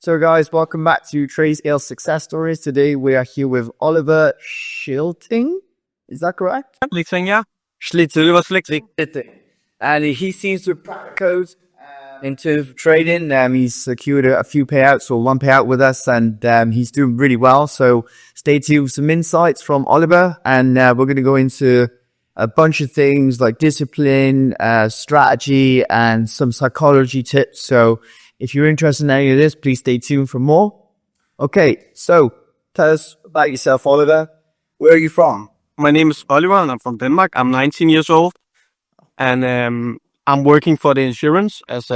So guys, welcome back to TraderScale Success Stories. Today we are here with Oliver Schlichting. Is that correct? Schlichting, yeah. Oliver Schlichting. And he seems to crack codes in terms of trading. He's secured a few payouts or one payout with us, and he's doing really well. So stay tuned with some insights from Oliver, and we're going to go into a bunch of things like discipline, strategy, and some psychology tips. So if you're interested in any of this, please stay tuned for more. Okay, so tell us about yourself, Oliver. Where are you from? My name is Oliver, and I'm from Denmark. I'm 19 years old, and I'm working for the insurance as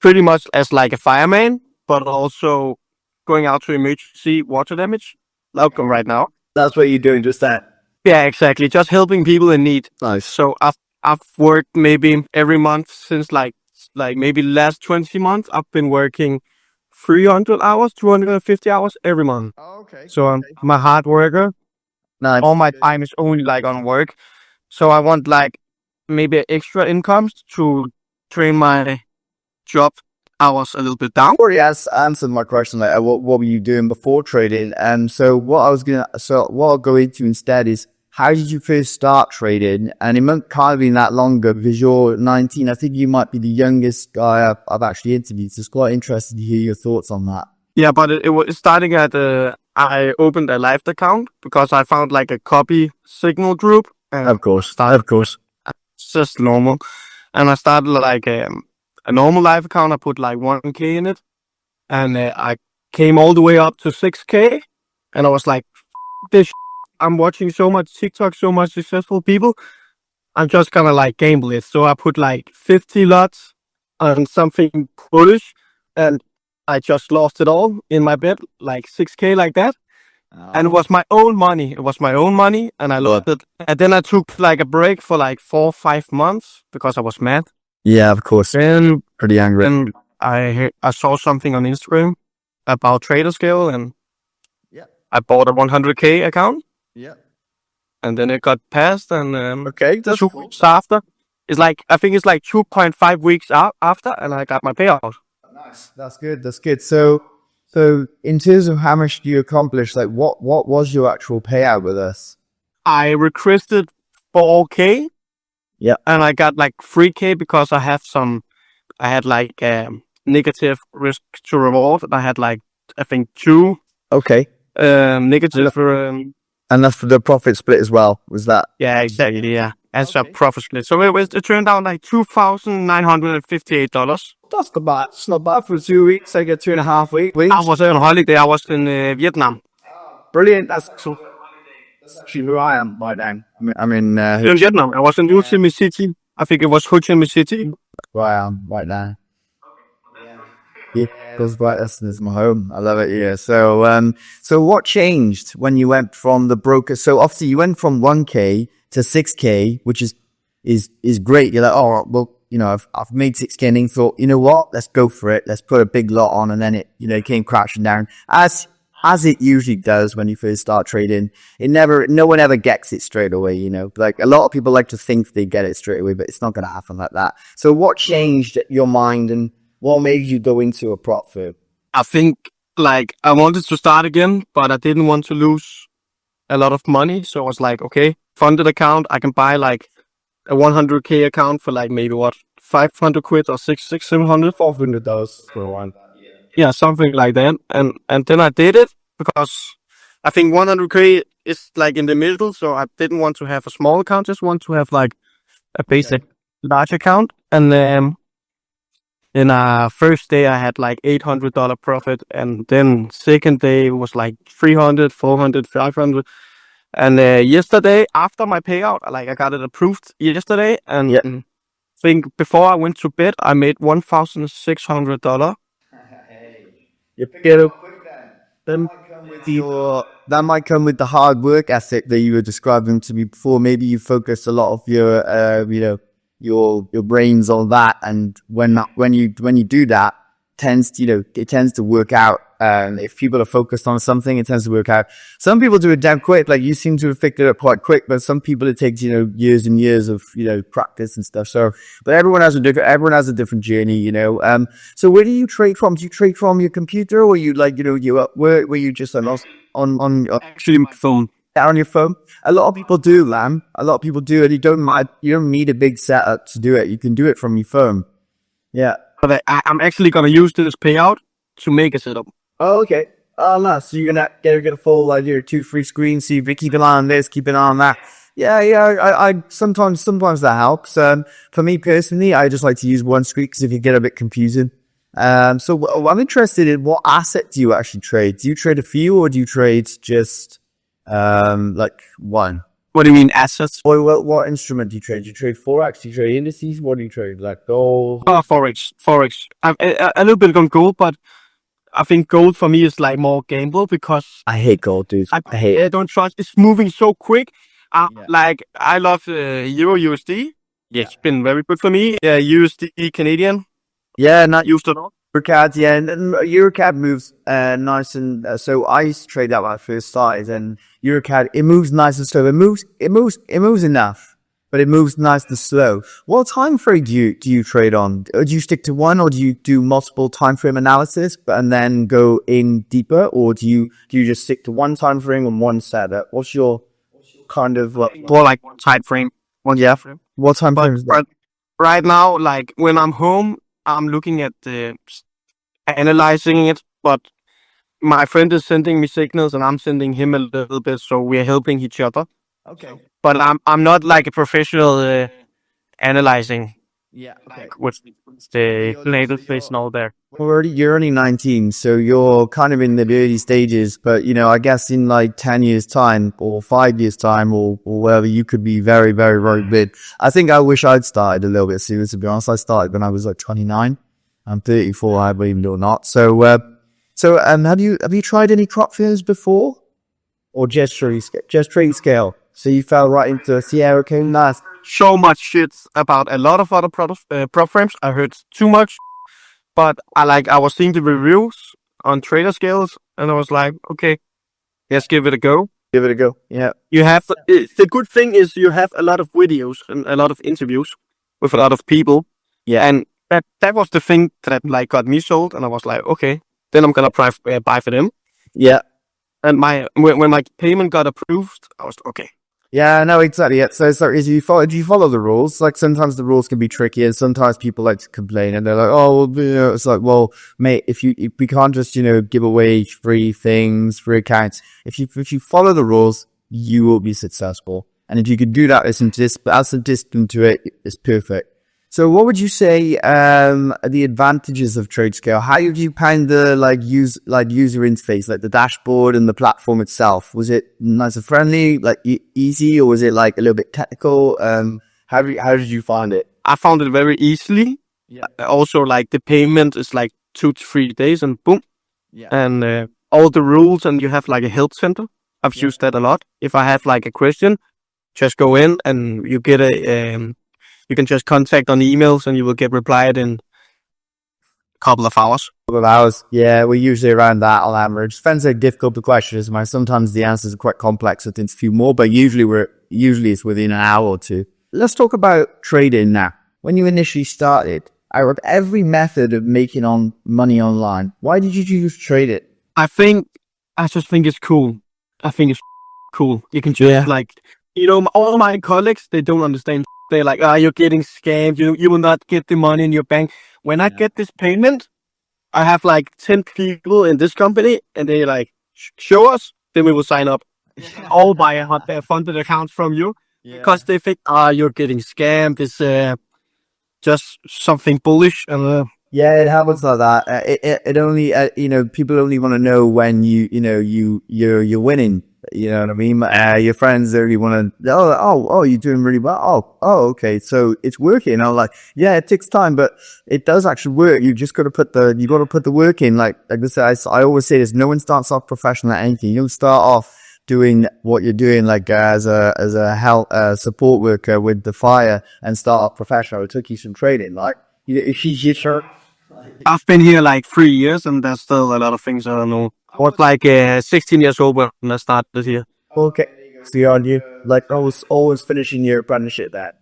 pretty much as like a fireman, but also going out to emergency water damage, like right now. That's what you're doing, just that. Yeah, exactly. Just helping people in need. Nice. So I've worked maybe every month since like maybe last 20 months. I've been working 300 hours, 250 hours every month. Oh, okay. So I'm a hard worker. Nice. All my time is only like on work. So I want like maybe extra incomes to train my job hours a little bit down. You already answered my question, like what were you doing before trading? And so what I'll go into instead is, how did you first start trading? And it can't have been that long ago because you're 19. I think you might be the youngest guy I've actually interviewed. So it's quite interesting to hear your thoughts on that. Yeah, but it was starting at I opened a live account because I found like a copy signal group. Of course. It's just normal. And I started like a normal live account. I put like 1K in it. And I came all the way up to 6K. And I was like, this I'm watching so much TikTok, so much successful people. I'm just gonna like gamble it. So I put like 50 lots on something bullish, and I just lost it all in my bet, like 6K like that. And it was my own money. And I lost it. And then I took like a break for like 4 or 5 months because I was mad. Yeah, of course. And pretty angry. And I saw something on Instagram about TraderScale, and I bought a 100K account. Yeah. And then it got passed, and okay, that's 2 weeks after, I think it's like 2.5 weeks after, and I got my payout. Nice. That's good. So in terms of how much do you accomplish, like what was your actual payout with us? I requested 4K. Yeah. And I got like 3K because I had like negative risk to reward. I had like, I think 2. Okay. Negative. And that's for the profit split as well, was that? Yeah, exactly, yeah. As a profit split. So it turned out like $2,958. That's not bad. It's not bad for 2 weeks. I get 2.5 weeks. I was on holiday. I was in Vietnam. Brilliant. That's actually who I am right now. I'm in Vietnam. I was in Ho Chi Minh City. I think it was Ho Chi Minh City. Where I am right now. Yeah, because this is my home. I love it here. So what changed when you went from the broker? So obviously you went from 1K to 6K, which is great. You're like, oh, well, you know, I've made 6K, and then thought, you know what? Let's go for it. Let's put a big lot on, and then it came crashing down as it usually does when you first start trading. No one ever gets it straight away. Like a lot of people like to think they get it straight away, but it's not going to happen like that. So what changed your mind, and what made you go into a prop firm? I think like I wanted to start again, but I didn't want to lose a lot of money. So I was like, okay, funded account. I can buy like a 100K account for like maybe 500 quid or 700, $400 for one. Yeah, something like that. And then I did it because I think 100K is like in the middle. So I didn't want to have a small account, just want to have like a basic large account. And in first day I had like $800 profit, and then second day was like 300, 400, 500. And yesterday after my payout, I got it approved yesterday, and I think before I went to bed I made $1,600. You get it. That might come with the hard work ethic that you were describing to me before. Maybe you focus a lot of your your brains on that, and when you do that, it tends to work out And if people are focused on something, it tends to work out. Some people do it damn quick. Like you seem to have picked it up quite quick, but some people it takes, years and years of, practice and stuff. So, but everyone has a different journey, So where do you trade from? Do you trade from your computer or you like, you where you just on Actually, my phone. on your phone? A lot of people do, Lam. A lot of people do it. You don't need a big setup to do it. You can do it from your phone. Yeah. But I'm actually gonna use this payout to make a setup. Oh, okay. Oh, nice. So you're gonna get a full your 2 free screens. So you keep an eye on this, keep an eye on that. Yeah. I sometimes that helps. For me personally, I just like to use one screen because if you get a bit confusing. So I'm interested in what asset do you actually trade? Do you trade a few or do you trade just like one? What do you mean assets? What instrument do you trade? Do you trade forex? Do you trade indices? What do you trade? Like gold? Forex. I'm a little bit on gold, but I think gold for me is like more gamble because I hate gold, dude. I hate it. I don't trust. It's moving so quick. Like I love Euro USD. Yeah, it's been very good for me. USD Canadian. Yeah, not Used it all. Eurocad, yeah, and Eurocad moves nice, and so I used to trade that when I first started, and Eurocad it moves nice and slow. It moves enough, but it moves nice and slow. What time frame do you trade on? Do you stick to one, or do you do multiple time frame analysis and then go in deeper, or do you just stick to one time frame and one setup? What's your kind of more like one time frame? One time frame. What time frame is that? But right now, like when I'm home, I'm looking at analyzing it, but my friend is sending me signals and I'm sending him a little bit, so we're helping each other. Okay. But I'm not like a professional analyzing. Yeah. Okay. Like what's the latest space and all there. You're only 19, so you're kind of in the early stages. But I guess in like 10 years' time or 5 years' time or whatever, you could be very, very, very big. I think I wish I'd started a little bit sooner. To be honest, I started when I was like 29. I'm 34, I believe it or not. So have you tried any crop firms before, or just TraderScale? So you fell right into Sierra Cone last. So much shit about a lot of other prop firms. I heard too much, but I was seeing the reviews on TraderScales, and I was like, okay, let's give it a go. Give it a go. Yeah. You have the good thing is you have a lot of videos and a lot of interviews with a lot of people. Yeah. And that was the thing that like got me sold, and I was like, okay, then I'm gonna buy for them. Yeah. And when my payment got approved, I was okay. Yeah, no, exactly. Yeah. So do you follow the rules? Like sometimes the rules can be tricky, and sometimes people like to complain, and they're like, "Oh, well, it's like, well, mate, if we can't just give away free things, free accounts. If you follow the rules, you will be successful. And if you can do that, add some discipline to it, it's perfect." So what would you say are the advantages of TraderScale? How did you find the user interface, like the dashboard and the platform itself? Was it nice and friendly, like easy, or was it like a little bit technical? How did you find it? I found it very easily. Yeah. Also, like the payment is like 2 to 3 days, and boom. Yeah. And all the rules, and you have like a help center. I've used that a lot. If I have like a question, just go in and you get you can just contact on emails and you will get replied in a couple of hours. Yeah, we're usually around that on average. Depends how difficult the question is. Sometimes the answers are quite complex, so it's a few more, but usually it's within an hour or two. Let's talk about trading now. When you initially started, out of every method of making money online, why did you choose trade it? I just think it's cool. I think it's cool. You can just all my colleagues, they don't understand. They're like, you're getting scammed. You will not get the money in your bank. When I get this payment, I have like 10 people in this company, and they like, show us, then we will sign up. All buy a funded account from you because they think, you're getting scammed. It's just something bullish. And yeah, it happens like that. It only, people only want to know when you're winning. You know what I mean? Your friends only want to, oh, you're doing really well. Oh, okay. So it's working. I'm like, yeah, it takes time, but it does actually work. You just got to put the work in. Like I said, I always say this, no one starts off professional at anything. You don't start off doing what you're doing, like as a health, support worker with the fire and start off professional. It took you some training. Like, you sure? I've been here like 3 years, and there's still a lot of things I don't know. I was like 16 years old when I started here. Okay. So you're on you like always finishing your apprenticeship then.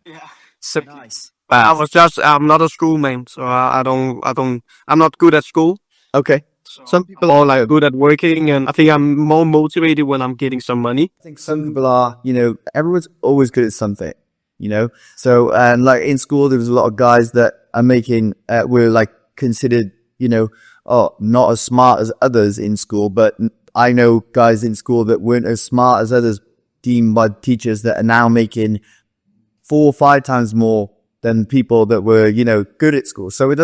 So Nice. I'm not a schoolman, so I'm not good at school. Okay. Some people are like good at working, and I think I'm more motivated when I'm getting some money. I think some people are, everyone's always good at something. So, and like in school, there was a lot of guys that are were like considered, not as smart as others in school. But I know guys in school that weren't as smart as others, deemed by teachers, that are now making 4 or 5 times more than people that were, good at school. So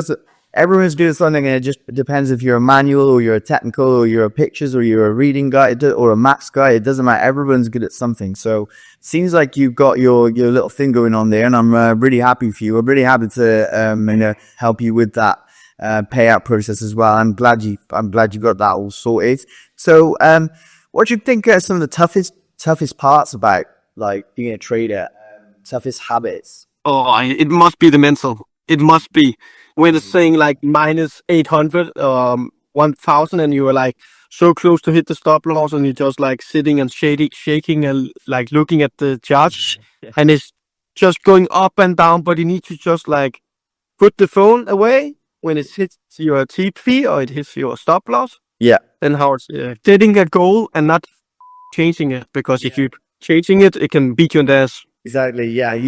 everyone's good at something, and it just depends if you're a manual or you're a technical or you're a pictures or you're a reading guy or a maths guy. It doesn't matter. Everyone's good at something. So it seems like you've got your little thing going on there, and I'm really happy for you. I'm really happy to help you with that payout process as well. I'm glad you got that all sorted. So what do you think are some of the toughest parts about like being a trader? Toughest habits? Oh, it must be the mental. It must be when it's saying like minus 800, 1000, and you are like so close to hit the stop loss, and you're just like sitting and shaking and like looking at the charts, and it's just going up and down. But you need to just like put the phone away when it hits your TP or it hits your stop loss. Yeah. Then how it's setting a goal and not changing it, because if you're changing it, it can beat you in the ass. Exactly. Yeah, it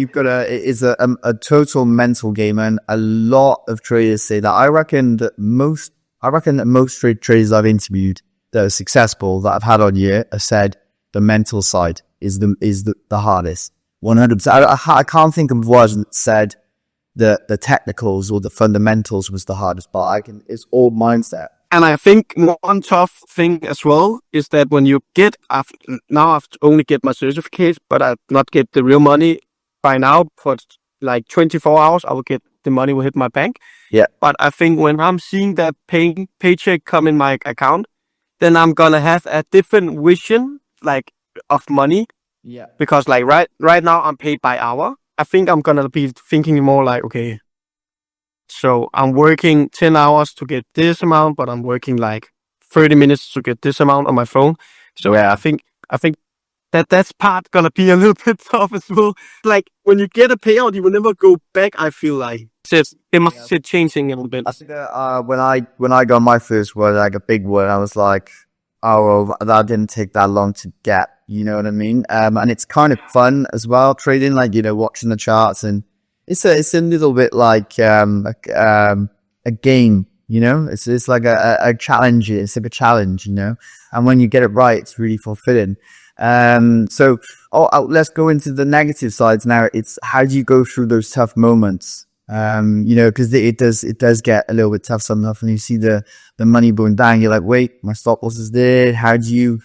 is a total mental game, and a lot of traders say that. I reckon that most traders I've interviewed that are successful that I've had on here have said the mental side is the hardest. 100%. I can't think of words that said the technicals or the fundamentals was the hardest part. It's all mindset. And I think one tough thing as well is that when you I've only get my certificate, but I not get the real money by now. For like 24 hours, I will get the money will hit my bank. Yeah. But I think when I'm seeing that paycheck come in my account, then I'm gonna have a different vision like of money. Yeah. Because like right now I'm paid by hour. I think I'm gonna be thinking more like, okay, so I'm working 10 hours to get this amount, but I'm working like 30 minutes to get this amount on my phone. So yeah, I think that's part gonna be a little bit tough as well. Like when you get a payout, you will never go back. I feel like it must be changing a little bit. I think when I got my first one, like a big one, I was like, oh, well, that didn't take that long to get. You know what I mean? And it's kind of fun as well, trading, like, watching the charts, and it's a little bit like a game, It's like a challenge. It's like a challenge, And when you get it right, it's really fulfilling. So let's go into the negative sides now. It's how do you go through those tough moments? Because it does get a little bit tough sometimes, and you see the money going down. You're like, wait, my stop loss is there. How do you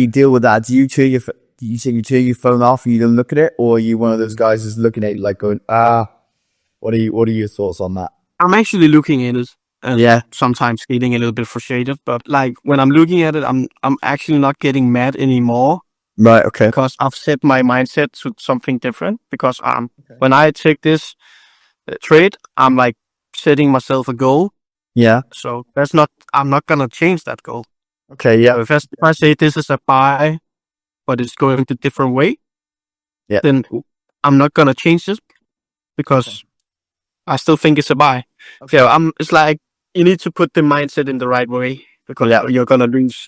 deal with that? Do you turn your phone off and you don't look at it, or are you one of those guys who's looking at it like going, what are your thoughts on that? I'm actually looking at it, and sometimes getting a little bit frustrated. But like when I'm looking at it, I'm actually not getting mad anymore. Right. Okay. Because I've set my mindset to something different. Because when I take this trade, I'm like setting myself a goal. Yeah. So I'm not gonna change that goal. Okay. Yeah. So if I say this is a buy, but it's going the different way, then I'm not gonna change this because I still think it's a buy. Okay. So it's like you need to put the mindset in the right way, because you're gonna lose.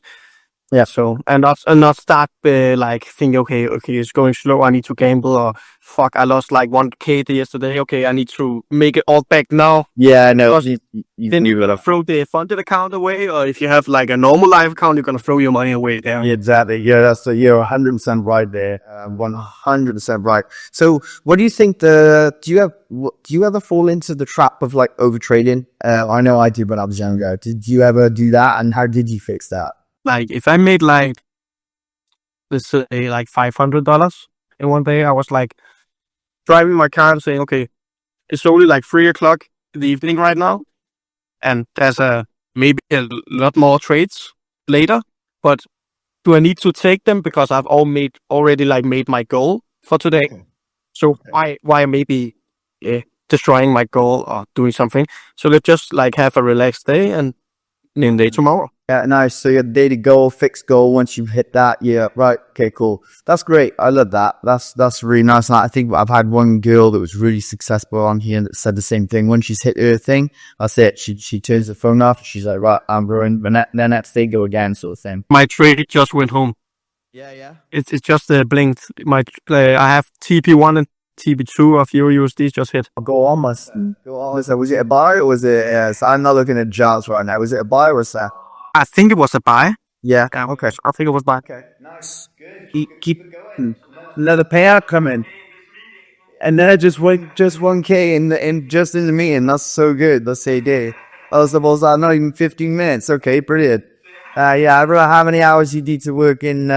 Yeah. So and not start like thinking, okay, it's going slow. I need to gamble, or fuck, I lost like 1K yesterday. Okay, I need to make it all back now. Yeah, no. Then you're gonna throw the funded account away, or if you have like a normal live account, you're gonna throw your money away there. Yeah, exactly. Yeah, you're 100% right there. 100% right. So, what do you think? Do you ever fall into the trap of like over trading? I know I did when I was younger. Did you ever do that? And how did you fix that? Like if I made like, let's say like $500 in one day, I was like driving my car and saying, okay, it's only like 3:00 in the evening right now, and there's maybe a lot more trades later, but do I need to take them because I've already made my goal for today? Okay. So why maybe destroying my goal or doing something. So let's just like have a relaxed day and new day tomorrow. Yeah, nice. So your daily goal, fixed goal. Once you hit that, yeah, right. Okay, cool. That's great. I love that. That's really nice. And I think I've had one girl that was really successful on here that said the same thing. When she's hit her thing, that's it. She turns the phone off. She's like, right, I'm ruined. The next day, go again, sort of thing. My trade just went home. Yeah. It's just blinked. I have TP1 and TP2 of EURUSD just hit. Go on, go on. So was it a buy or was it? So I'm not looking at charts right now. Was it a buy or a sell? I think it was a buy. Yeah. Okay. I think it was buy. Okay. Nice. Good. Keep going. Let the payout come in. And then it just went just 1K in the meeting. That's so good. That's a day. Oh, so was that not even 15 minutes? Okay, brilliant. Yeah, I don't know how many hours you need to work in,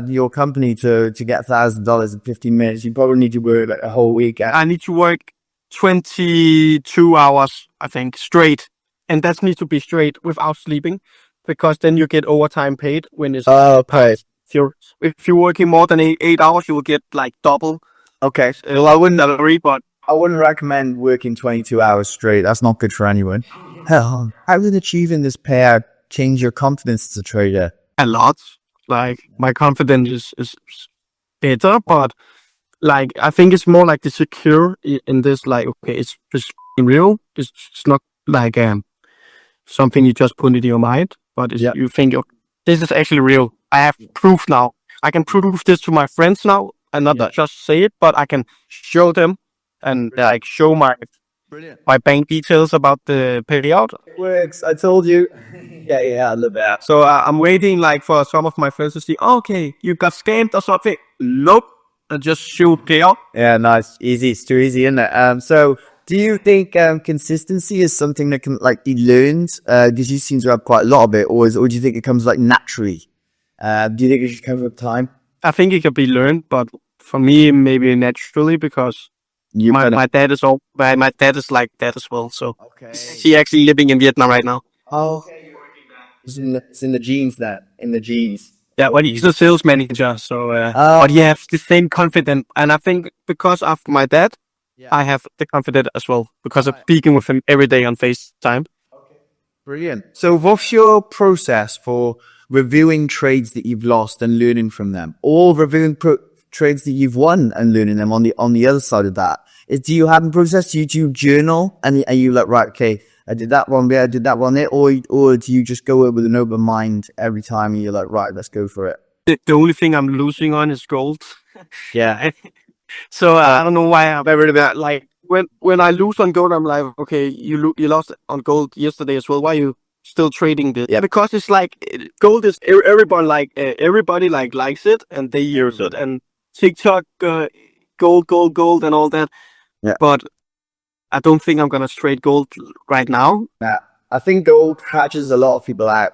your company to get $1,000 in 15 minutes. You probably need to work like a whole week. I need to work 22 hours, I think, straight. And that needs to be straight without sleeping, because then you get overtime paid when it's okay. If you're working more than 8 hours, you will get like double. Okay. Well, I wouldn't agree, but I wouldn't recommend working 22 hours straight. That's not good for anyone. Hell, how did achieving this payout change your confidence as a trader? a lot. Like my confidence is better, but like I think it's more like the secure in this. Like okay, it's real. It's not like something you just put into your mind, but it's, you think this is actually real. I have proof now. I can prove this to my friends now, and not just say it, but I can show them and like show my bank details about the payout. It works. I told you. Yeah, I love that. So I'm waiting like for some of my friends to see, okay, you got scammed or something. Nope. I just shoot payout. Yeah, nice. Easy. It's too easy, isn't it? So do you think consistency is something that can like be learned? Because you seem to have quite a lot of it, or do you think it comes like naturally? Do you think it should come with time? I think it can be learned, but for me, maybe naturally, because my dad is my dad is like that as well. So he actually living in Vietnam right now. Oh, it's in the genes. In the genes. Yeah, well, he's a sales manager, so but he has the same confidence, and I think because of my dad, I have the confidence as well because of speaking with him every day on FaceTime. Okay, brilliant. So, what's your process for reviewing trades that you've lost and learning from them, or reviewing trades that you've won and learning them on the other side of that? Do you have a process? Do you journal and are you like, right, okay, I did that one there, I did that one there, or do you just go with an open mind every time and you're like, right, let's go for it? The only thing I'm losing on is gold. Yeah. So I don't know why I'm very bad. Like when I lose on gold, I'm like, okay, you lost on gold yesterday as well. Why are you still trading this? Yeah, because it's like gold is everybody likes it and they use it, and TikTok gold and all that. Yeah. But I don't think I'm gonna trade gold right now. Nah, I think gold catches a lot of people out,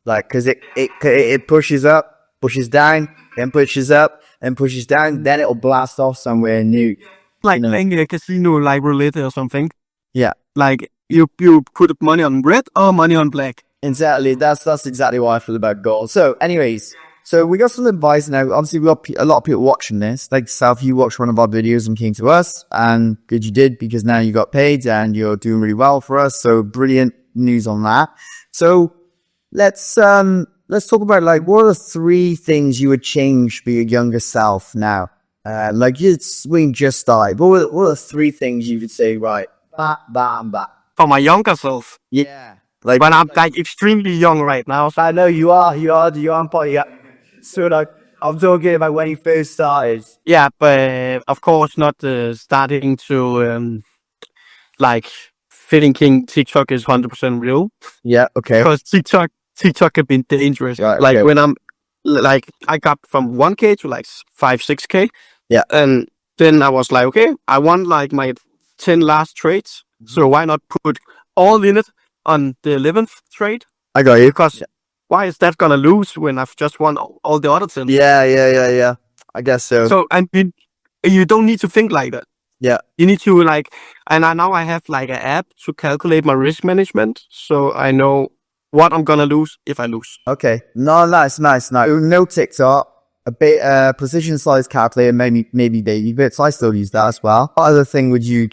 like because it pushes up, pushes down, then pushes up, and pushes down, then it'll blast off somewhere new. Like playing a casino, like roulette or something. Yeah, like you put money on red or money on black. Exactly. That's exactly what I feel about gold. So, anyways. So we got some advice now. Obviously, we got a lot of people watching this. Like yourself, you watched one of our videos and came to us, and good you did, because now you got paid and you're doing really well for us. So brilliant news on that. So let's talk about like what are the 3 things you would change for your younger self now? Like your swing just started. What are the 3 things you would say? Right, bam. For my younger self. Yeah. Like when I'm like extremely young right now. I know you are yeah. So like, I'm talking about when you first started. Yeah, but of course not starting to like thinking TikTok is 100% real. Yeah, okay. Because TikTok can be dangerous. Right, like when I'm like I got from 1K to like 5-6K. Yeah. And then I was like, okay, I want like my 10 last trades. So why not put all in it on the 11th trade? I got you. Because why is that gonna lose when I've just won all the other 10? Yeah. I guess so. So I mean, you don't need to think like that. Yeah. You need to like, and now I have like an app to calculate my risk management, so I know what I'm gonna lose if I lose. Okay. No, nice. No TikTok. a bit precision size calculator, maybe baby bits. I still use that as well. What other thing would you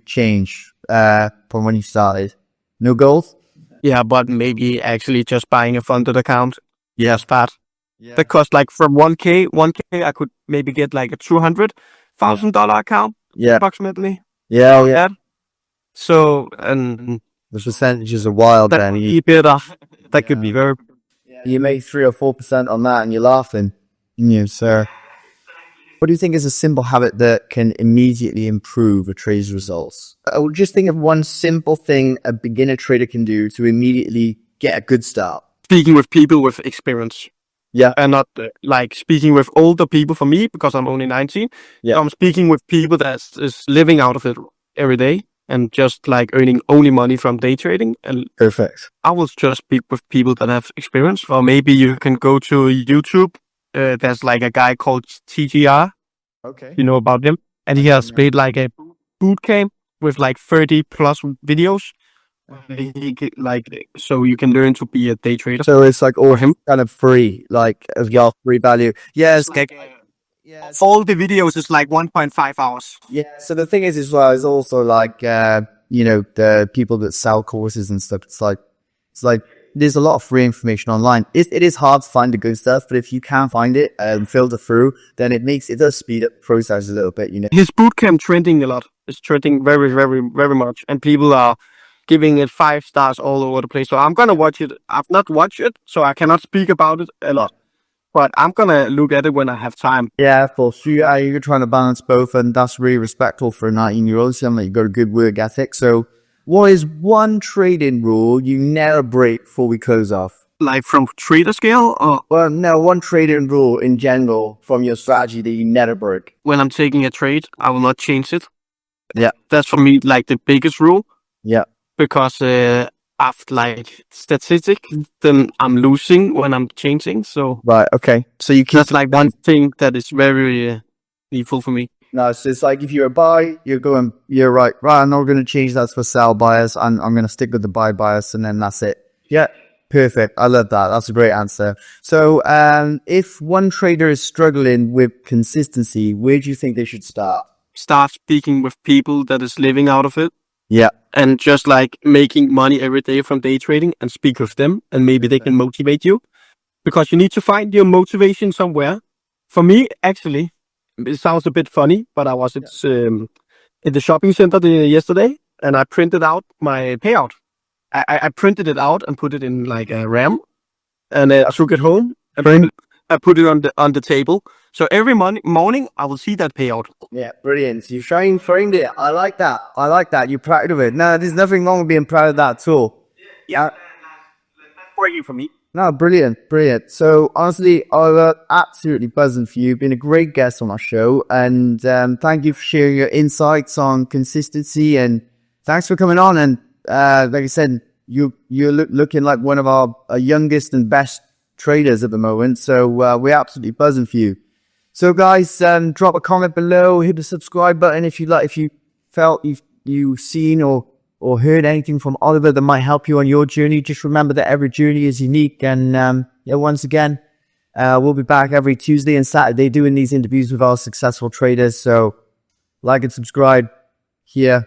change from when you started? No goals? Yeah, but maybe actually just buying a funded account. Yes, bad. Yeah. Because like from 1K, I could maybe get like a $200,000 account Yeah. approximately. Yeah. Yeah. Yeah. So, and The percentages are wild, that then. could be a bit of, that could be very, You make 3 or 4% on that and you're laughing. You, sir. What do you think is a simple habit that can immediately improve a trader's results? I would just think of one simple thing a beginner trader can do to immediately get a good start. speaking with people with experience. Yeah. And not like speaking with older people for me because I'm only 19. Yeah. I'm speaking with people that is living out of it every day and just like earning only money from day trading. And Perfect. I will just speak with people that have experience. Or maybe you can go to YouTube. There's like a guy called TGR. Okay. You know about him? And he has made like a boot camp with like 30 plus videos. So you can learn to be a day trader. So it's like all him kind of free, like of your free value. Yes. All the videos is like 1.5 hours. Yeah. So the thing is, as well, is also like, the people that sell courses and stuff. It's like there's a lot of free information online. It is hard to find the good stuff, but if you can find it and filter through, then it does speed up the process a little bit, His bootcamp trending a lot. It's trending very, very, very much. And people are giving it 5 stars all over the place. So I'm going to watch it. I've not watched it, so I cannot speak about it a lot. But I'm going to look at it when I have time. Yeah, for sure. You're trying to balance both, and that's really respectful for a 19-year-old. Sounds like you've got a good work ethic. So what is one trading rule you never break before we close off? Like from TraderScale? Or Well, no, one trading rule in general from your strategy that you never break. when I'm taking a trade, I will not change it. Yeah. That's for me like the biggest rule. Yeah. Because after like statistic, then I'm losing when I'm changing. So Right. Okay. So you keep. that's like one thing that is very needful for me. No, so it's like if you're a buy, you're right. Right, I'm not going to change that for sell bias. I'm going to stick with the buy bias, and then that's it. Yeah, perfect. I love that. That's a great answer. So, if one trader is struggling with consistency, where do you think they should start? Start speaking with people that is living out of it Yeah, and just like making money every day from day trading and speak with them and maybe they can motivate you because you need to find your motivation somewhere. For me, actually, it sounds a bit funny, but I was in the shopping center yesterday and I printed out my payout. I printed it out and put it in like a RAM and I took it home and I put it on the table. So every morning I will see that payout. yeah, brilliant. You've framed it. I like that. You're proud of it. No, there's nothing wrong with being proud of that at all. Yeah, working for me. No, brilliant. So honestly, Oliver, absolutely buzzing for you. You've been a great guest on our show, and thank you for sharing your insights on consistency, and thanks for coming on. And like I said, you're looking like one of our youngest and best traders at the moment. So we're absolutely buzzing for you. So guys, drop a comment below, hit the subscribe button if you felt you've seen or heard anything from Oliver that might help you on your journey. Just remember that every journey is unique. And once again, we'll be back every Tuesday and Saturday doing these interviews with our successful traders. So like and subscribe here.